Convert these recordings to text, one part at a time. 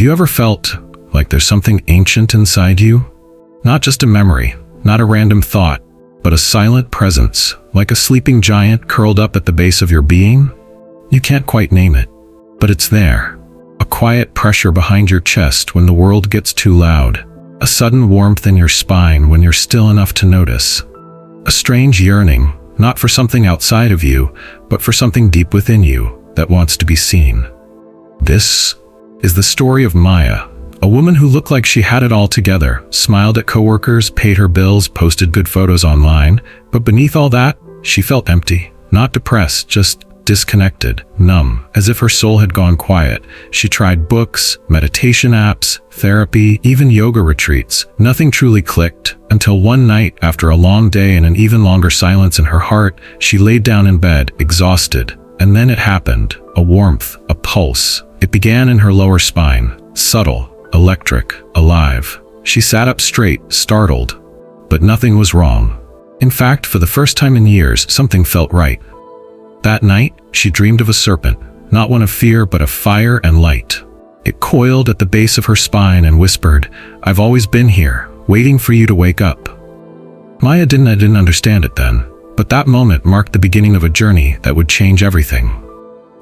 Have you ever felt like there's something ancient inside you? Not just a memory, not a random thought, but a silent presence, like a sleeping giant curled up at the base of your being? You can't quite name it, but it's there. A quiet pressure behind your chest when the world gets too loud. A sudden warmth in your spine when you're still enough to notice. A strange yearning, not for something outside of you, but for something deep within you that wants to be seen. This is the story of Maya, a woman who looked like she had it all together, smiled at coworkers, paid her bills, posted good photos online, but beneath all that, she felt empty, not depressed, just disconnected, numb, as if her soul had gone quiet. She tried books, meditation apps, therapy, even yoga retreats. Nothing truly clicked, until one night, after a long day and an even longer silence in her heart, she laid down in bed, exhausted. And then it happened. A warmth, a pulse. It began in her lower spine, subtle, electric, alive. She sat up straight, startled. But nothing was wrong. In fact, for the first time in years, something felt right. That night, she dreamed of a serpent, not one of fear, but of fire and light. It coiled at the base of her spine and whispered, "I've always been here, waiting for you to wake up." Maya didn't understand it then, but that moment marked the beginning of a journey that would change everything.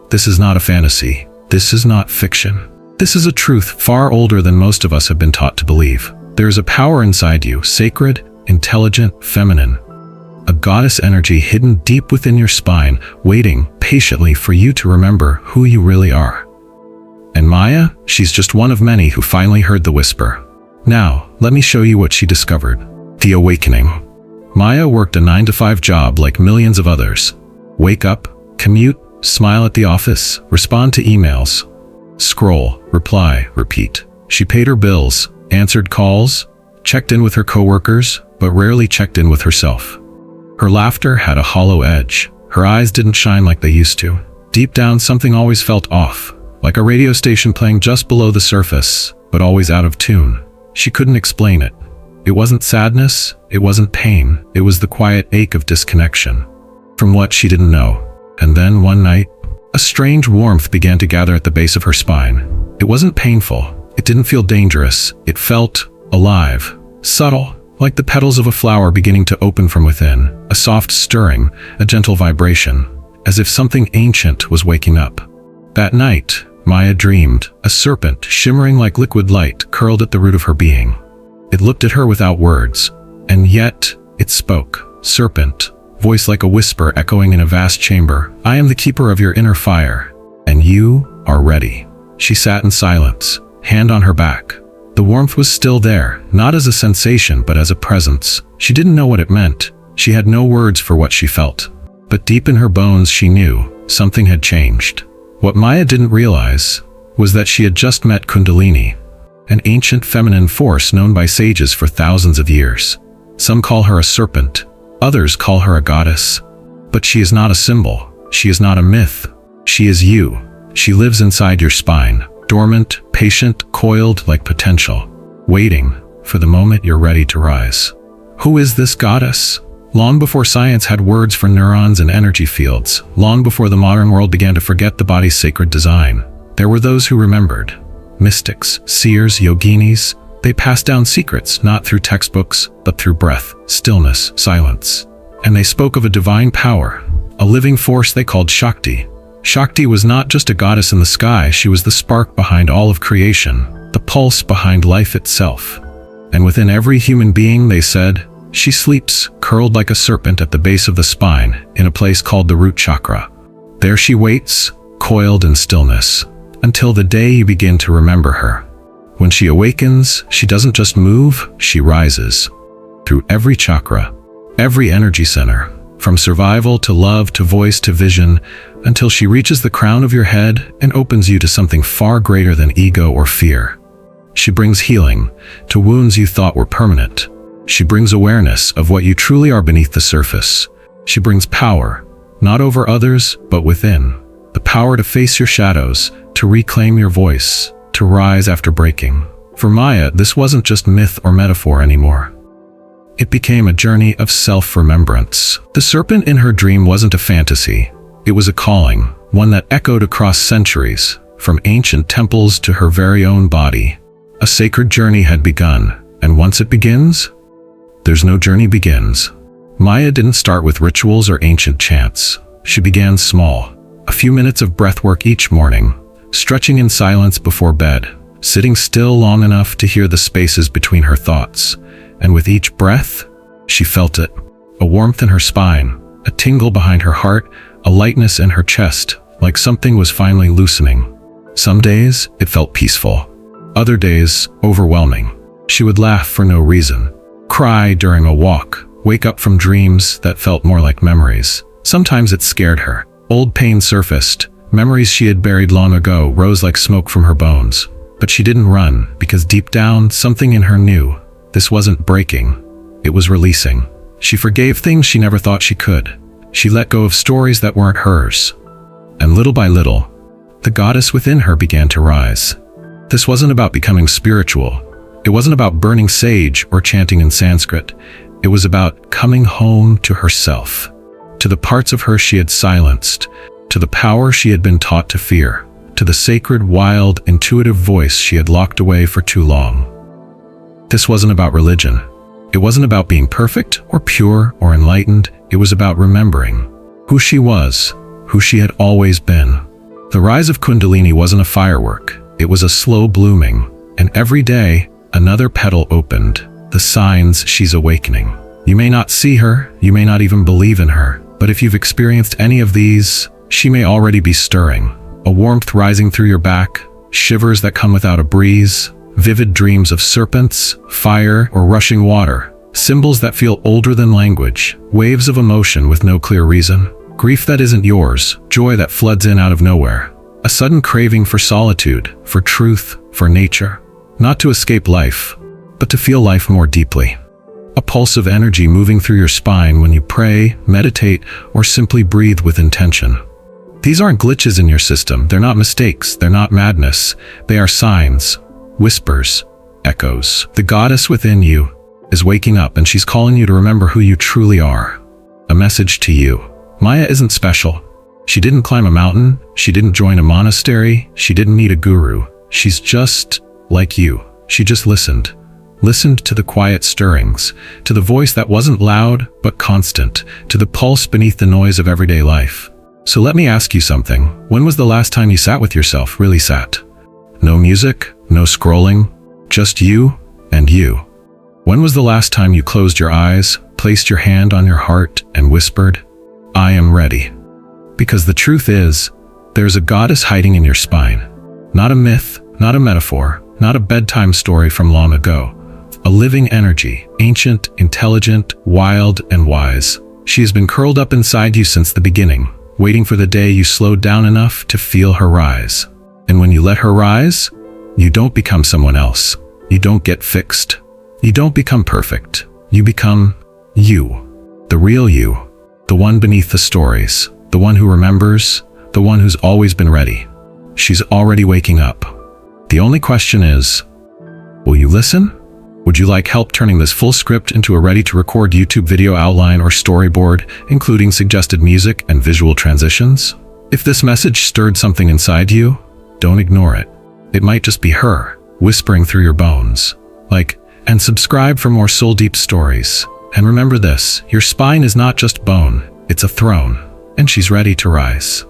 This is not a fantasy. This is not fiction. This is a truth far older than most of us have been taught to believe. There is a power inside you, sacred, intelligent, feminine. A goddess energy hidden deep within your spine, waiting patiently for you to remember who you really are. And Maya, she's just one of many who finally heard the whisper. Now, let me show you what she discovered. The awakening. Maya worked a 9-to-5 job like millions of others. Wake up, commute, smile at the office, respond to emails. Scroll, reply, repeat. She paid her bills, answered calls, checked in with her coworkers, but rarely checked in with herself. Her laughter had a hollow edge. Her eyes didn't shine like they used to. Deep down, something always felt off, like a radio station playing just below the surface, but always out of tune. She couldn't explain it. It wasn't sadness, it wasn't pain, it was the quiet ache of disconnection from what she didn't know. And then one night, a strange warmth began to gather at the base of her spine. It wasn't painful, it didn't feel dangerous, it felt alive, subtle, like the petals of a flower beginning to open from within, a soft stirring, a gentle vibration, as if something ancient was waking up. That night, Maya dreamed, a serpent, shimmering like liquid light, curled at the root of her being. It looked at her without words, and yet it spoke. Serpent, voice like a whisper echoing in a vast chamber. "I am the keeper of your inner fire, and you are ready." She sat in silence, hand on her back. The warmth was still there, not as a sensation, but as a presence. She didn't know what it meant. She had no words for what she felt. But deep in her bones, she knew something had changed. What Maya didn't realize was that she had just met Kundalini, an ancient feminine force known by sages for thousands of years. Some call her a serpent, others call her a goddess. But she is not a symbol. She is not a myth. She is you. She lives inside your spine, dormant, patient, coiled like potential, waiting for the moment you're ready to rise. Who is this goddess? Long before science had words for neurons and energy fields, long before the modern world began to forget the body's sacred design, there were those who remembered. Mystics, seers, yoginis. They passed down secrets, not through textbooks, but through breath, stillness, silence. And they spoke of a divine power, a living force they called Shakti. Shakti was not just a goddess in the sky, she was the spark behind all of creation, the pulse behind life itself. And within every human being, they said, she sleeps, curled like a serpent at the base of the spine, in a place called the root chakra. There she waits, coiled in stillness, until the day you begin to remember her. When she awakens, she doesn't just move, she rises. Through every chakra, every energy center, from survival to love to voice to vision, until she reaches the crown of your head and opens you to something far greater than ego or fear. She brings healing to wounds you thought were permanent. She brings awareness of what you truly are beneath the surface. She brings power, not over others, but within. The power to face your shadows, to reclaim your voice, to rise after breaking. For Maya, this wasn't just myth or metaphor anymore. It became a journey of self-remembrance. The serpent in her dream wasn't a fantasy. It was a calling, one that echoed across centuries, from ancient temples to her very own body. A sacred journey had begun, and once it begins, there's no journey begins. Maya didn't start with rituals or ancient chants. She began small, a few minutes of breathwork each morning, stretching in silence before bed, sitting still long enough to hear the spaces between her thoughts. And with each breath, she felt it. A warmth in her spine, a tingle behind her heart, a lightness in her chest, like something was finally loosening. Some days, it felt peaceful. Other days, overwhelming. She would laugh for no reason, cry during a walk, wake up from dreams that felt more like memories. Sometimes it scared her. Old pain surfaced. Memories she had buried long ago rose like smoke from her bones. But she didn't run, because deep down, something in her knew. This wasn't breaking. It was releasing. She forgave things she never thought she could. She let go of stories that weren't hers. And little by little, the goddess within her began to rise. This wasn't about becoming spiritual. It wasn't about burning sage or chanting in Sanskrit. It was about coming home to herself, to the parts of her she had silenced, to the power she had been taught to fear, to the sacred, wild, intuitive voice she had locked away for too long. This wasn't about religion. It wasn't about being perfect or pure or enlightened. It was about remembering who she was, who she had always been. The rise of Kundalini wasn't a firework. It was a slow blooming, and every day, another petal opened. The signs she's awakening. You may not see her, you may not even believe in her, but if you've experienced any of these, she may already be stirring. A warmth rising through your back, shivers that come without a breeze, vivid dreams of serpents, fire, or rushing water, symbols that feel older than language, waves of emotion with no clear reason, grief that isn't yours, joy that floods in out of nowhere, a sudden craving for solitude, for truth, for nature, not to escape life, but to feel life more deeply. A pulse of energy moving through your spine when you pray, meditate, or simply breathe with intention. These aren't glitches in your system. They're not mistakes. They're not madness. They are signs, whispers, echoes. The goddess within you is waking up, and she's calling you to remember who you truly are. A message to you. Maya isn't special. She didn't climb a mountain. She didn't join a monastery. She didn't need a guru. She's just like you. She just listened to the quiet stirrings, to the voice that wasn't loud but constant, to the pulse beneath the noise of everyday life. So let me ask you something. When was the last time you sat with yourself, really sat? No music, no scrolling, just you and you. When was the last time you closed your eyes, placed your hand on your heart, and whispered, "I am ready"? Because the truth is, there's a goddess hiding in your spine. Not a myth, not a metaphor, not a bedtime story from long ago. A living energy, ancient, intelligent, wild, and wise. She has been curled up inside you since the beginning, waiting for the day you slowed down enough to feel her rise. And when you let her rise, you don't become someone else. You don't get fixed. You don't become perfect. You become you. The real you. The one beneath the stories. The one who remembers. The one who's always been ready. She's already waking up. The only question is, will you listen? Would you like help turning this full script into a ready-to-record YouTube video outline or storyboard, including suggested music and visual transitions? If this message stirred something inside you, don't ignore it. It might just be her, whispering through your bones. And subscribe for more soul-deep stories. And remember this, your spine is not just bone, it's a throne, and she's ready to rise.